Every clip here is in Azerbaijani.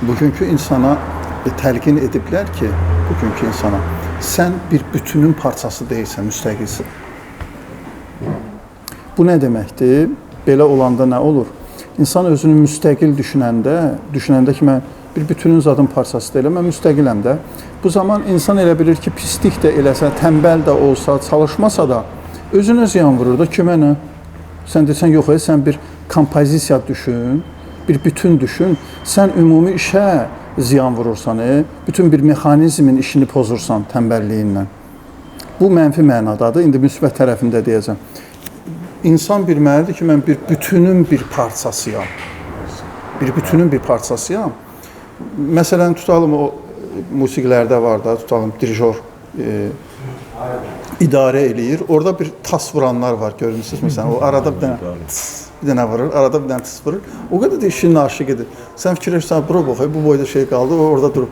bugünkü insana təlqin ediblər ki, bugünkü insana sən bir bütünün parçası deyilsən, müstəqilsin. Bu nə deməkdir? Belə olanda nə olur? İnsan özünü müstəqil düşünəndə ki, mən bir bütünün zadın parçası deyiləm, mən müstəqiləm də. Bu zaman insan elə bilir ki, pislik də eləsə, tənbəl də olsa, çalışmasa da özünə ziyan vurur da, kimə nə? Sən desən, yox, sən bir kompozisiya düşün, bir bütün düşün, sən ümumi işə ziyan vurursan, bütün bir mexanizmin işini pozursan tənbəlliyindən. Bu mənfi mənadadır, indi müsbət tərəfində deyəcəm. İnsan bilməlidir ki, mən bir bütünün bir parçasıyam. Bir bütünün bir parçasıyam. Məsələn, tutalım, o musiqilərdə var da, tutalım, dirijor idarə eləyir. Orada bir tas vuranlar var, görürsünüz. Məsələn, o arada bir dənə vurur, arada bir dənə tıs vurur. O qədər də işin aşiqidir. Sən fikirləşsən, bu boyda şey qaldı, o orada durub.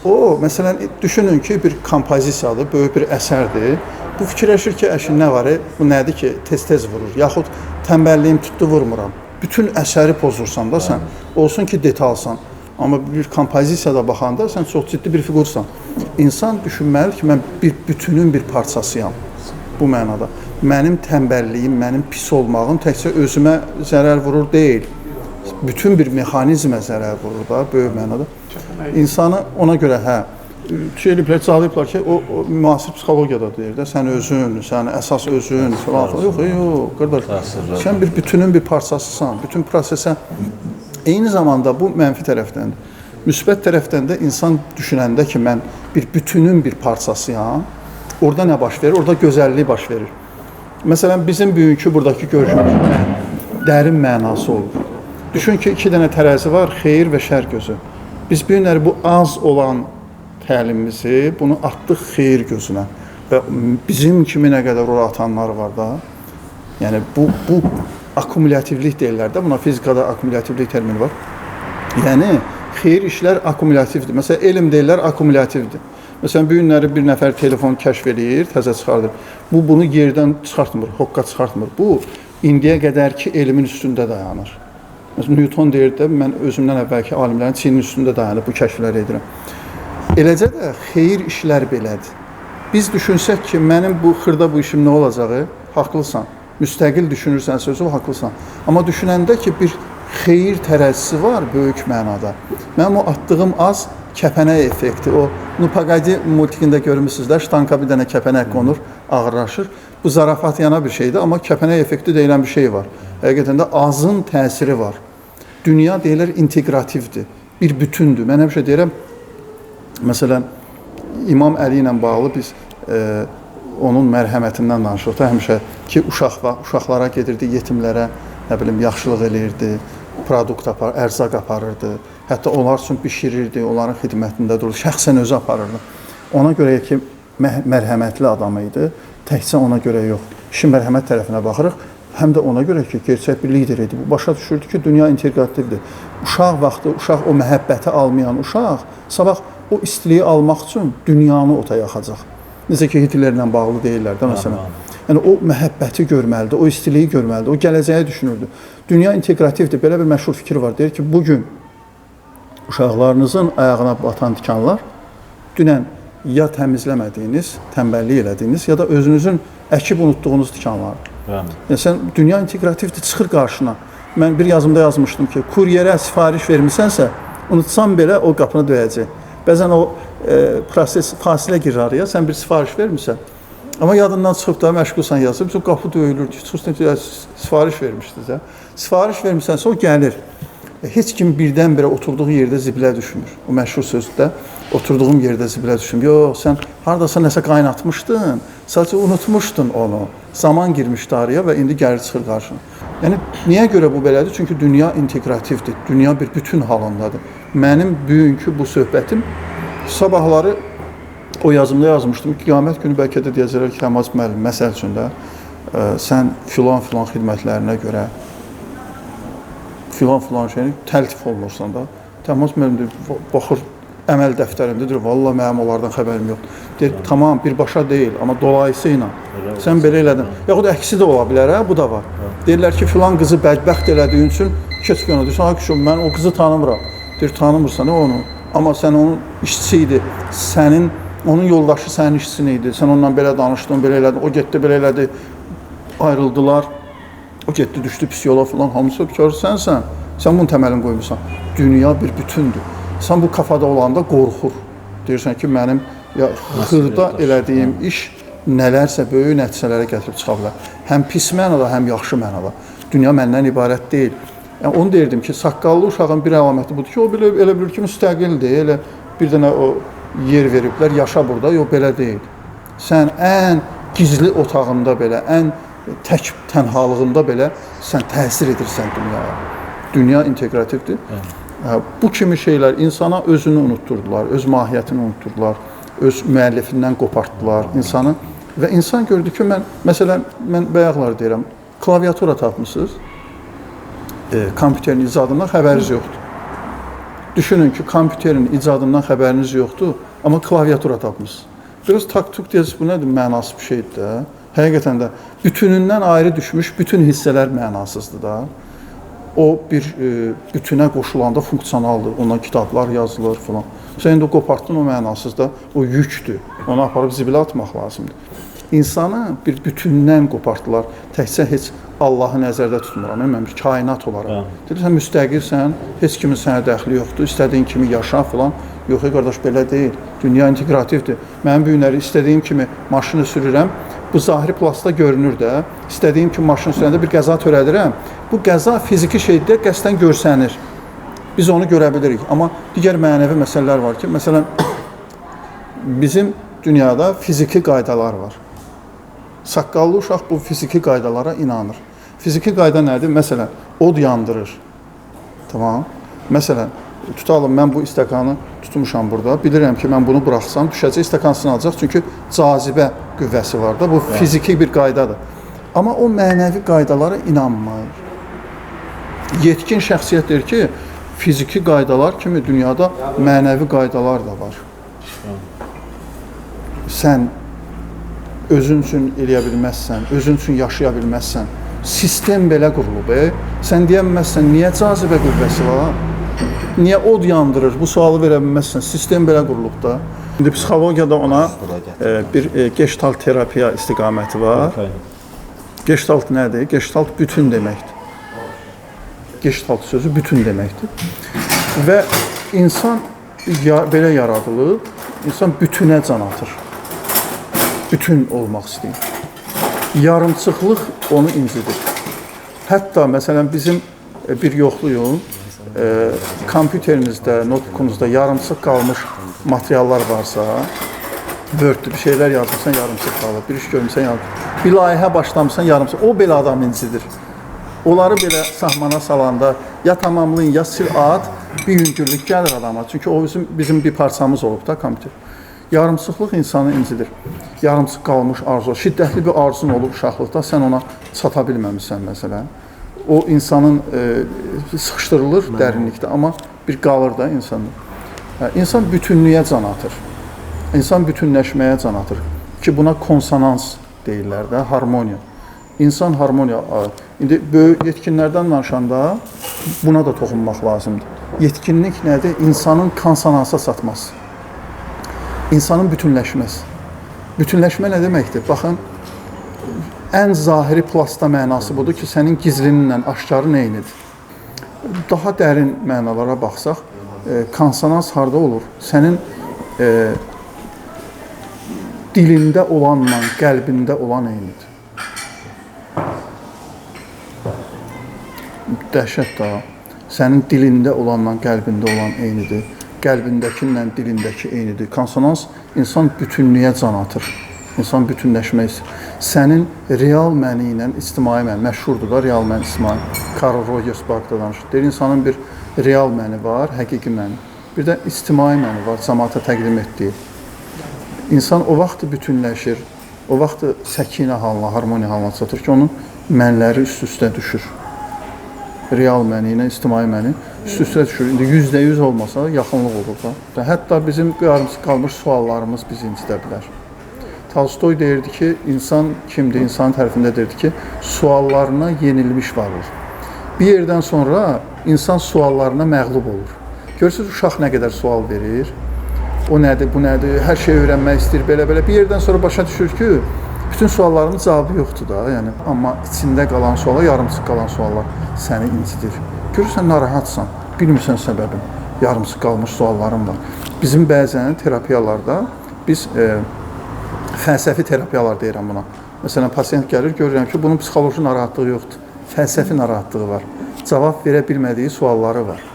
O, məsələn, düşünün ki, bir kompozisiyadır, böyük bir əsərdir. Bu fikirləşir ki, əşin nə var, bu nədir ki, tez-tez vurur, yaxud tənbəlliyim tutdu, vurmuram. Bütün əsəri pozursan da sən, olsun ki, detalsan. Amma bir kompozisiyada baxanda sən çox ciddi bir figursan. İnsan düşünməlidir ki, mən bir bütünün bir parçasıyam bu mənada. Mənim tənbəlliyim, mənim pis olmağım təkcə özümə zərər vurur deyil. Bütün bir mexanizmə zərər vurur da, böyük mənada. İnsanı ona görə, çalıblar ki, o müasir psixologiyada deyir də, sən özün, sən əsas özün, falan. Yox, qardaş, sən bir bütünün bir parçasısan, bütün prosesə. Eyni zamanda bu mənfi tərəfdəndir. Müsbət tərəfdən də insan düşünəndə ki, mən bir bütünün bir parçasıyam, orada nə baş verir? Orada gözəllik baş verir. Məsələn, bizim bugünkü buradakı görüşümüz dərin mənası olur. Düşün ki, 2 dənə tərəzi var, xeyir və şər gözü. Biz bu günləri bu az olan təlimimizi, bunu atdıq xeyir gözünə. Və bizim kimi nə qədər ora atanlar var da, yəni bu akkumulyativlik deyirlər də, buna fizikada akkumulyativlik termini var. Yəni, xeyir işlər akkumulyativdir. Məsələn, elm deyirlər akkumulyativdir. Məsələn, bu günləri bir nəfər telefon kəşf edir, təzə çıxardır. Bu, bunu yerdən çıxartmır, hoqqa çıxartmır. Bu, indiyə qədərki elmin üstündə dayanır. Məsələn, Newton deyir də, mən özümdən əvvəlki alimlərin çiyinin üstündə dayanıb bu kəşfləri edirəm. Eləcə də xeyir işlər belədir. Biz düşünsək ki, mənim bu xırda bu işim nə olacağı, haqlısan. Müstəqil düşünürsən sözü, haqlısan. Amma düşünəndə ki, bir xeyir tərəzisi var böyük mənada. Mənim o atdığım az kəpənək effekti, o Nupagadi multikində görmüsünüz də, ştanka bir dənə kəpənək qonur, ağırlaşır. Bu zarafat yana bir şeydir, amma kəpənək effekti deyilən bir şey var. Həqiqətən də azın təsiri var. Dünya deyilər integrativdir, bir bütündür. Mən həmişə deyirəm, məsələn, İmam Əli ilə bağlı biz onun mərhəmətindən danışırıq da həmişə ki, uşaqlara gedirdi, yetimlərə, nə bilim, yaxşılıq eləyirdi, produkt aparırdı, ərzaq aparırdı, hətta onlar üçün bişirirdi, onların xidmətində dururdu, şəxsən özü aparırdı. Ona görə ki, mərhəmətli adam idi, təkcə ona görə yox. İşin mərhəmət tərəfinə baxırıq, həm də ona görə ki, gerçək bir lider idi. Bu başa düşürdü ki, dünya integrativdir. Uşaq vaxtı, uşaq o məhəbbəti almayan uşaq, sabah o istiliyi almaq üçün dünyanı ota yaxacaq. Necə ki, Hitlerlə bağlı deyirlər də, məsələn. Yəni, o məhəbbəti görməlidir, o istiliyi görməlidir, o gələcəyi düşünürdü. Dünya integrativdir, belə bir məşhur fikir var. Deyir ki, bugün uşaqlarınızın ayağına batan tikanlar dünən ya təmizləmədiyiniz, tənbəllik elədiyiniz, ya da özünüzün əkib unutduğunuz tikanlardır. Yəni, sən dünya integrativdir, çıxır qarşına. Mən bir yazımda yazmışdım ki, kuryerə sifariş vermisənsə, unutsan belə o qapını döyəcək. Bəzən o proses fasilə girir araya, sən bir sifariş vermirsən. Amma yadından çıxıb da məşğulsan yazıb, bizim qapı döyülür, çıxırsan, sifariş vermişdiniz. Sifariş vermirsənsə o gəlir. Heç kim birdən-birə oturduğu yerdə zibilə düşmür. O məşhur sözdə, oturduğum yerdə zibilə düşmür. Yox, sən haradasa nəsə qaynatmışdın, sadəcə unutmuşdun onu. Zaman girmişdi araya və indi gəlir çıxır qarşına. Yəni, niyə görə bu belədir? Çünki dünya integrativdir, dünya bir bütün halındadır. Mənim bugünkü bu söhbətim sabahları o yazımda yazmışdım ki, qiyamət günü bəlkə də deyəcəklər ki, Təmas müəllim, məsəl üçün də sən filan xidmətlərinə görə filan şeyini təltif olunursan da, Təmas müəllim baxır, əməl dəftərində deyir, vallahi mənim onlardan xəbərim yoxdur. Deyir, tamam, birbaşa deyil, amma dolayısı ilə sən belə elədin. Yaxud əksi də ola bilər, bu da var. Deyirlər ki, filan qızı bədbəxt elədiyin üçün keçib yana deyirsən, mən o qızı tanımıram. Bir tanımırsan onu. Amma sən onun işçisi idi. Onun yoldaşı sənin işçisin idi. Sən onunla belə danışdın, belə elədin. O getdi, belə elədi. Ayrıldılar. O getdi, düşdü pis yola falan. Hamısı sənsən. Sən bunun təməlini qoymusan. Dünya bir bütündür. Sən bu kafada olanda qorxur. Deyirsən ki, mənim xırda elədiyim iş nələrsə böyük nəticələrə gətirib çıxa bilər. Həm pis mənada, həm yaxşı mənada. Dünya məndən ibarət deyil. Yəni, onu deyirdim ki, saqqallı uşağın bir əlaməti budur ki, o elə bilir ki, müstəqildir. Elə bir dənə o yer veriblər, yaşa burada. Yox, belə deyil. Sən ən gizli otağında belə, ən tək tənhalığında belə sən təsir edirsən dünyaya. Dünya integrativdir. Bu kimi şeylər insana özünü unutturdular, öz mahiyyətini unutturdular, öz müəllifindən qopartdılar insanı. Və insan gördü ki, məsələn, mən bayaqlar deyirəm, klaviatura tapmışsınız, kompüterin icadından xəbəriniz yoxdur. Düşünün ki, kompüterin icadından xəbəriniz yoxdur, amma klaviatura tapmışsınız. Biraz taktuk deyəcək, bu nədir? Mənasız bir şeydir də. Həqiqətən də bütünündən ayrı düşmüş bütün hissələr mənasızdır da. O bir bütünə qoşulanda funksionaldır, ondan kitablar yazılır falan. Sən indi qopartdın o mənasızda, o yükdür, onu aparıb zibilə atmaq lazımdır. İnsanı bir bütündən qopartdılar, təkcə heç Allahı nəzərdə tutmuram, mən bir kainat olaraq. Deyirsən, müstəqilsən, heç kimin sənə dəxli yoxdur, istədiyin kimi yaşa falan. Yox, qardaş, belə deyil, dünya integrativdir. Mən bu günləri istədiyim kimi maşını sürürəm, bu zahiri plasda görünür də, istədiyim kimi maşını sürəndə bir qəza törədirəm. Bu qəza fiziki şeydir, qəsdən görsənir. Biz onu görə bilirik. Amma digər mənəvi məsələlər var ki, məsələn, bizim dünyada fiziki qaydalar var. Saqqallı uşaq bu fiziki qaydalara inanır. Fiziki qayda nədir? Məsələn, od yandırır. Tamam. Məsələn, tutalım, mən bu istəkanı tutmuşam burada. Bilirəm ki, mən bunu buraxsam, düşəcək stəkan sınacaq. Çünki cazibə qüvvəsi var da. Bu fiziki bir qaydadır. Amma o mənəvi qaydalara inanmır. Yetkin şəxsiyyət deyir ki, fiziki qaydalar kimi dünyada mənəvi qaydalar da var. Sən özün üçün eləyə bilməzsən, özün üçün yaşaya bilməzsən. Sistem belə qurulub. Sən deyə bilməzsən, niyə cazibə qüvvəsi var? Niyə od yandırır? Bu sualı verə bilməzsən. Sistem belə qurulub da. İndi psixologiyada ona bir Gestalt terapiya istiqaməti var. Gestalt nədir? Gestalt bütün deməkdir. Gestalt sözü bütün deməkdir. Və insan belə yaradılıb, insan bütünə can atır. Bütün olmaq istəyir. Yarımçıqlıq onu incidir. Hətta, məsələn, bizim bir yoxluyun, kompüterinizdə, notebookunuzda yarımçıq qalmış materiallar varsa, Word bir şeylər yazırsan, yarımçıq qalır. Bir iş görmüsən, yarımçıq. Bir layihə başlamısan, yarımçıq. O belə adam incidir. Onları belə sahmana salanda ya tamamlayın, ya sil at, bir yüngüllük gəlir adama. Çünki o bizim bir parçamız olub da kompüter. Yarımçıqlıq insanı incidir. Yarımçıq qalmış arzu, şiddətli bir arzun olub uşaqlıqda, sən ona çata bilməmişsən məsələn. O insanın sıxışdırılır dərinlikdə, amma bir qalır da insanda. İnsan bütünlüyə can atır. İnsan bütünləşməyə can atır. Ki buna konsonans deyirlər də, harmoniya. İnsan harmoniya. İndi böyük yetkinlərdən danışanda buna da toxunmaq lazımdır. Yetkinlik nədir? İnsanın konsonansa çatması. İnsanın bütünləşməsi. Bütünləşmə nə deməkdir? Baxın, ən zahiri plasta mənası budur ki, sənin gizlininlə aşkarın eynidir. Daha dərin mənalara baxsaq, konsonans harda olur? Sənin dilində olanla qəlbində olan eynidir. Dəhşət da, sənin dilində olanla qəlbində olan eynidir. Qəlbindəkinlə dilindəki eynidir. Konsonans insan bütünlüyə can atır. İnsan bütünləşmək istəyir. Sənin real məni ilə ictimai məni, məşhurdur da real məni, ictimai. Karl Rogers-Bach'da danışır. Deyir, insanın bir real məni var, həqiqi məni. Bir də ictimai məni var, cəmaata təqdim etdiyi. İnsan o vaxt bütünləşir, o vaxt səkinə halına, harmoniya halına çatır ki, onun mənləri üst-üstə düşür. Real məni ilə ictimai məni üst-üstə düşür. İndi %100 olmasa yaxınlıq olur da. Hətta bizim yarımçıq qalmış suallarımız bizi incidə bilər. Tolstoy deyirdi ki, insan kimdir? İnsanın tərifində deyirdi ki, suallarına yenilmiş vardır. Bir yerdən sonra insan suallarına məğlub olur. Görürsünüz uşaq nə qədər sual verir. O nədir, bu nədir, hər şey öyrənmək istəyir, belə-belə. Bir yerdən sonra başa düşür ki, bütün sualların cavabı yoxdur da. Yəni, amma içində qalan suallar, yarımçıq qalan suallar səni incidir. Görürsən, narahatsan, bilmirsən səbəbini. Yarımçıq qalmış sualların var. Bizim bəzən terapiyalarda, biz fəlsəfi terapiyalar deyirəm buna. Məsələn, pasiyent gəlir, görürəm ki, bunun psixoloji narahatlığı yoxdur. Fəlsəfi narahatlığı var. Cavab verə bilmədiyi sualları var.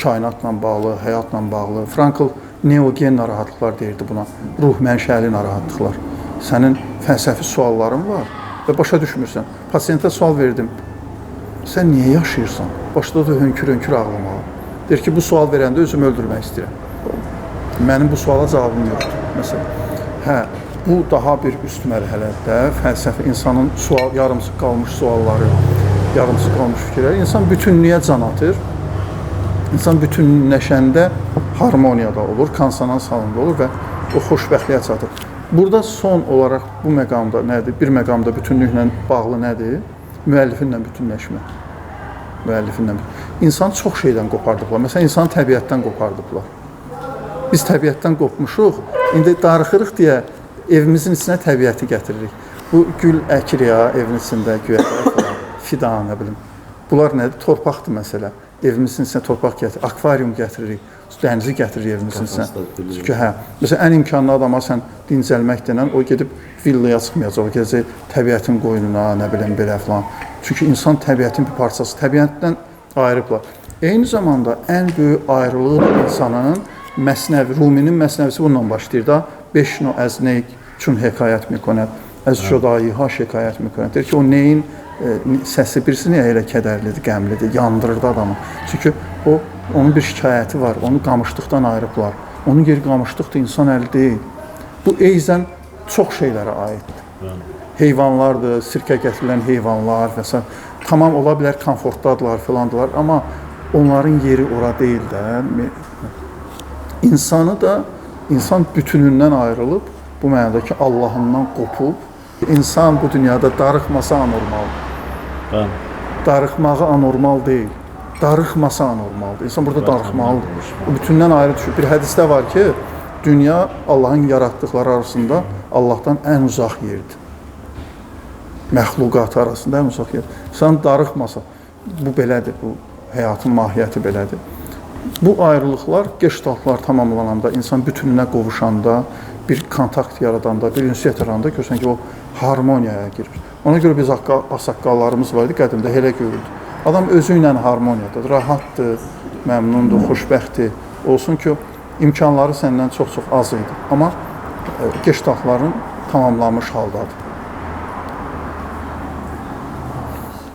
Kainatla bağlı, həyatla bağlı. Frankl neogen narahatlıqlar deyirdi buna. Ruh mənşəli narahatlıqlar. Sənin fəlsəfi sualların var və başa düşmürsən. Pasiyentə sual verdim. Sən niyə yaşayırsan? Başladı hönkür-hönkür ağlamağa. Deyir ki, bu sual verəndə özümü öldürmək istəyirəm. Mənim bu suala cavabım yoxdur. Məsələn, bu daha bir üst mərhələdə fəlsəfi insanın yarımçıq qalmış sualları, yarımçıq qalmış fikirləri insan bütünlüyə can atır. İnsan bütünləşəndə harmoniyada olur, konsonans halında olur və o xoşbəxtliyə çatır. Burada son olaraq bu məqamda nədir? Bir məqamda bütünlüklə bağlı nədir? Müəllifinlə bütünləşmə. İnsan çox şeydən qopardıblar. Məsələn, insanı təbiətdən qopardıblar. Biz təbiətdən qopmuşuq, indi darıxırıq deyə evimizin içinə təbiəti gətiririk. Bu gül əkir ya evin içində, güya fidan, nə bilim. Bunlar nədir? Torpaqdır məsələ. Evimizin içinə torpaq gətiririk, akvarium gətiririk, dənizi gətiririk evimizin içinə. Çünki məsələn, ən imkanlı adama sən dincəlmək denən, o gedib villaya çıxmayacaq, o gedəcək təbiətin qoynuna, nə bilim, belə falan. Çünki insan təbiətin bir parçası, təbiətdən ayrıblar. Eyni zamanda ən böyük ayrılığı da insanın məsnəvi, Ruminin məsnəvisi bununla başlayır da. 5 növ əz ney çün hekayət mikonət, əz şodayı ha şekayət mikonət. Deyir ki, o neyin səsi birisi niyə elə kədərlidir, qəmlidir, yandırırdı adamı. Çünki onun bir şikayəti var, onu qamışlıqdan ayırıblar. Onun yeri qamışlıqdır, insan əli deyil. Bu eyzən çox şeylərə aiddir. Heyvanlardır, sirkə gətirilən heyvanlar və s. Tamam, ola bilər, komfortdadılar filandılar, amma onların yeri ora deyil də. İnsanı da, insan bütünündən ayrılıb, bu mənada ki, Allahından qopub, insan bu dünyada darıxması anormaldır. Darıxmağı anormal deyil, darıxması anormaldır. İnsan burada darıxmalıdır. Bu bütündən ayrı düşür. Bir hədisdə var ki, dünya Allahın yaratdıqları arasında Allahdan ən uzaq yerdir. Məxluqatı arasında ən uzaq yerdir. İnsan darıxmasa, bu belədir, bu həyatın mahiyyəti belədir. Bu ayrılıqlar, Gestalt-lar tamamlananda, insan bütününə qovuşanda, bir kontakt yaradanda, bir ünsiyyət yaradanda görürsən ki, o harmoniyaya girir. Ona görə biz ağsaqqallarımız var idi, qədimdə elə görürdük. Adam özü ilə harmoniyadır, rahatdır, məmnundur, xoşbəxtdir. Olsun ki, imkanları səndən çox-çox az idi. Amma Gestalt-ların tamamlanmış haldadır.